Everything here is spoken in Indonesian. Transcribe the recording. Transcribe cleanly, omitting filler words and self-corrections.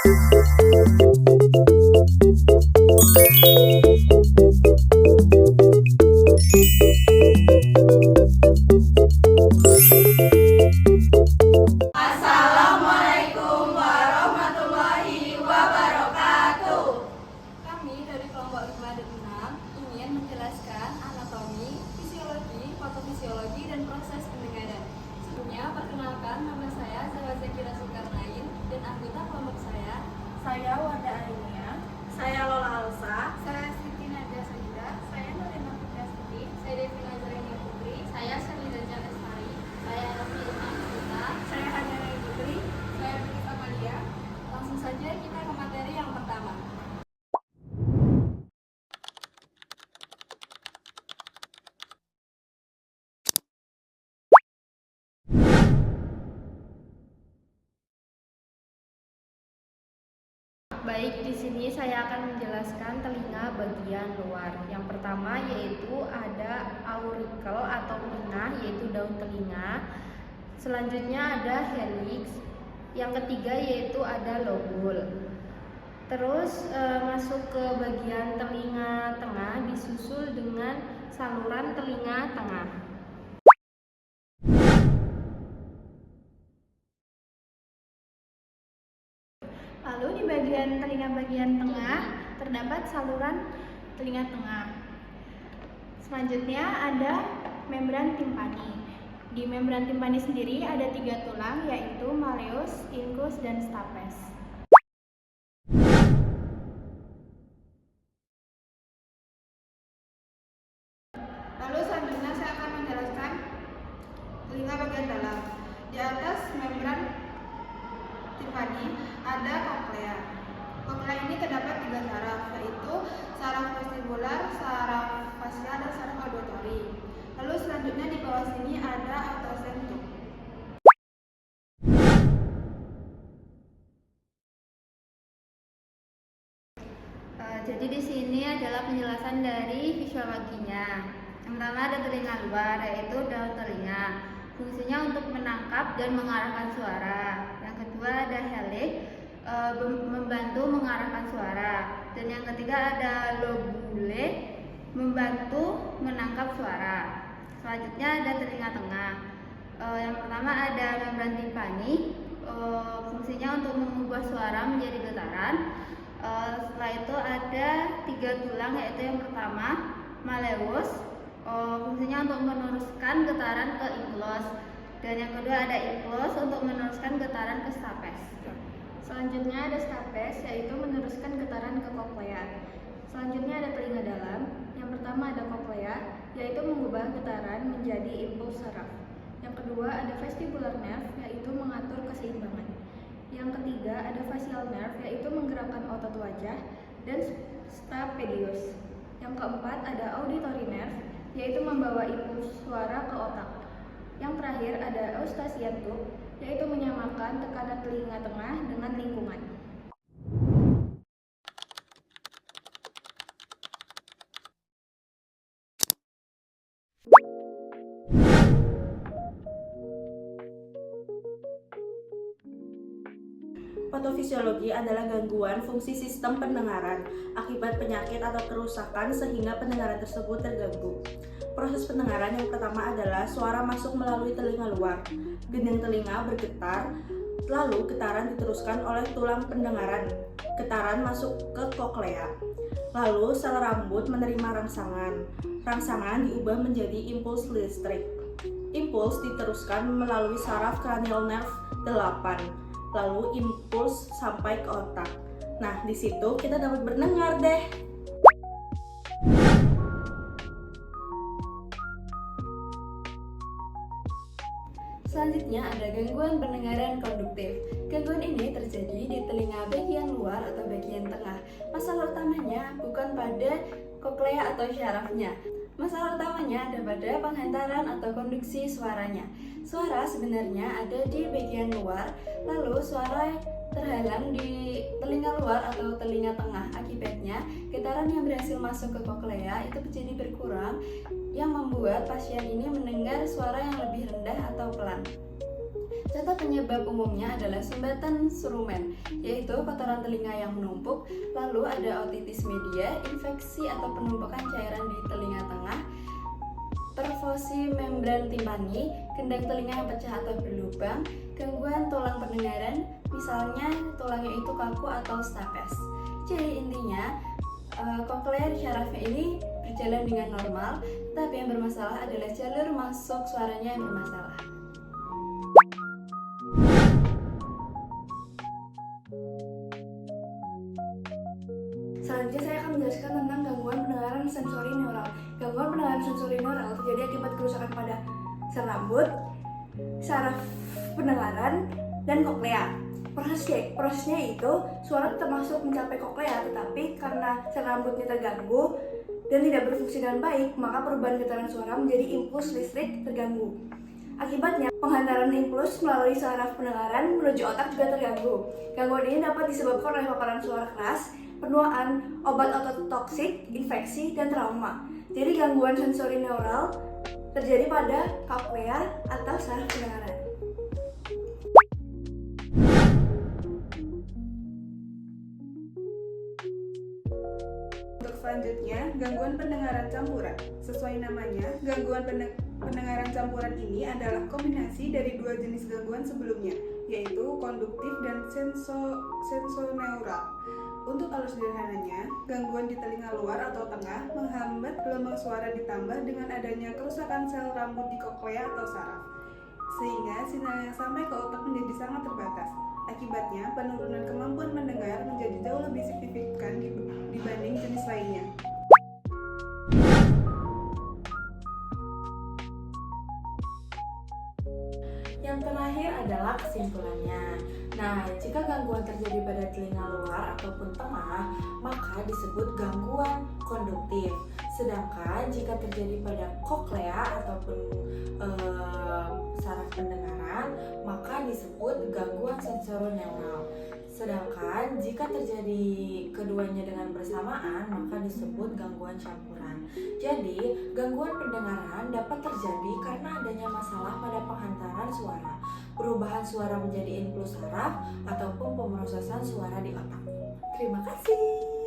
Assalamualaikum warahmatullahi wabarakatuh. Kami dari kelompok 5 dan 6 ingin menjelaskan anatomi, fisiologi, patofisiologi, dan proses pendengaran. Sebelumnya, perkenalkan nama saya Zahra Zakira Zulkarnain dan anggota kelompok saya Wanda Ainia, saya Lola Alsa, saya Siti Nadia Sajida, saya Nurina Putri Siti, saya Devina Zarenia Putri, saya Shalida Jalestari, saya Rafi Ilham Putri, saya Hadiana Putri, saya Putri Amalia. Langsung saja kita ke materi yang pertama. Baik, di sini saya akan menjelaskan telinga bagian luar. Yang pertama yaitu ada auricle atau telinga, yaitu daun telinga. Selanjutnya ada helix. Yang ketiga yaitu ada lobul. Terus masuk ke bagian telinga tengah disusul dengan saluran telinga tengah. Lalu di bagian telinga bagian tengah terdapat saluran telinga tengah. Selanjutnya ada membran timpani. Di membran timpani sendiri ada 3 tulang, yaitu malleus, incus, dan stapes. Lalu selanjutnya saya akan menjelaskan telinga bagian dalam. Di atas membran timpani ada koklea. Koklea ini terdapat 3 saraf, yaitu saraf vestibular, saraf fasial, dan saraf auditori. Lalu selanjutnya di bawah sini ada autosentum. Jadi di sini adalah penjelasan dari fisiologinya. Yang pertama ada telinga luar, yaitu daun telinga. Fungsinya untuk menangkap dan mengarahkan suara. Yang kedua ada helix, membantu mengarahkan suara. Dan yang ketiga ada lobule, membantu menangkap suara. Selanjutnya ada telinga tengah. Yang pertama ada membran timpani, fungsinya untuk mengubah suara menjadi getaran. Setelah itu ada 3 tulang, yaitu yang pertama malleus, fungsinya untuk meneruskan getaran ke incus, dan yang kedua ada incus untuk meneruskan getaran ke stapes. Selanjutnya ada stapes, yaitu meneruskan getaran ke koklea. Selanjutnya ada telinga dalam. Yang pertama ada koklea, yaitu mengubah getaran menjadi impuls saraf. Yang kedua ada vestibular nerve, yaitu mengatur keseimbangan. Yang ketiga ada facial nerve, yaitu menggerakkan otot wajah, dan stapedius. Yang keempat ada auditory nerve, yaitu membawa impuls suara ke otak. Yang terakhir ada eustachian tube, yaitu menyamakan tekanan telinga tengah dengan lingkungan. Patofisiologi adalah gangguan fungsi sistem pendengaran akibat penyakit atau kerusakan sehingga pendengaran tersebut terganggu. Proses pendengaran yang pertama adalah suara masuk melalui telinga luar. Gendang telinga bergetar, lalu getaran diteruskan oleh tulang pendengaran. Getaran masuk ke koklea. Lalu sel rambut menerima rangsangan. Rangsangan diubah menjadi impuls listrik. Impuls diteruskan melalui saraf cranial nerve 8. Lalu impuls sampai ke otak. Nah, di situ kita dapat berdengar deh. Selanjutnya ada gangguan pendengaran konduktif. Gangguan ini terjadi di telinga bagian luar atau bagian tengah. Masalah utamanya bukan pada koklea atau syarafnya. Masalah utamanya ada pada penghantaran atau konduksi suaranya. Suara sebenarnya ada di bagian luar, lalu suara terhalang di telinga luar atau telinga tengah. Akibatnya, getaran yang berhasil masuk ke koklea itu menjadi berkurang, yang membuat pasien ini mendengar suara yang lebih rendah atau pelan. Contoh penyebab umumnya adalah sumbatan serumen, yaitu kotoran telinga yang menumpuk, lalu ada otitis media, infeksi atau penumpukan cairan di telinga tengah, perfosi membran timpani, gendang telinga yang pecah atau berlubang, gangguan tulang pendengaran, misalnya tulangnya itu kaku atau stapes. Jadi intinya, koklear syarafnya ini berjalan dengan normal, tapi yang bermasalah adalah jalur masuk suaranya yang bermasalah. Selanjutnya saya akan menjelaskan tentang gangguan pendengaran sensori neural. Gangguan pendengaran sensori neural terjadi akibat kerusakan pada sel rambut, saraf pendengaran, dan koklea. Prosesnya itu suara tetap masuk mencapai koklea, tetapi karena sel rambutnya terganggu dan tidak berfungsi dengan baik, maka perubahan getaran suara menjadi impuls listrik terganggu. Akibatnya, penghantaran impuls melalui saraf pendengaran menuju otak juga terganggu. Gangguan ini dapat disebabkan oleh paparan suara keras, penuaan obat ototoksik, infeksi, dan trauma. Jadi gangguan sensori neural terjadi pada koklea atau saraf pendengaran. Untuk selanjutnya, gangguan pendengaran campuran. Sesuai namanya, gangguan pendengaran campuran ini adalah kombinasi dari dua jenis gangguan sebelumnya, yaitu konduktif dan sensoneural. Untuk alur sederhananya, gangguan di telinga luar atau tengah menghambat gelombang suara ditambah dengan adanya kerusakan sel rambut di koklea atau saraf, sehingga sinyal yang sampai ke otak menjadi sangat terbatas. Akibatnya, penurunan kemampuan mendengar menjadi jauh lebih signifikan dibanding jenis lainnya. Yang terakhir adalah kesimpulannya. Nah, jika gangguan terjadi pada telinga luar ataupun tengah, maka disebut gangguan konduktif. Sedangkan jika terjadi pada koklea ataupun saraf pendengaran, maka disebut gangguan sensorineural. Sedangkan jika terjadi keduanya dengan bersamaan, maka disebut gangguan campuran. Jadi, gangguan pendengaran dapat terjadi karena adanya masalah pada penghantaran suara, perubahan suara menjadi impuls saraf, ataupun pemrosesan suara di otak. Terima kasih.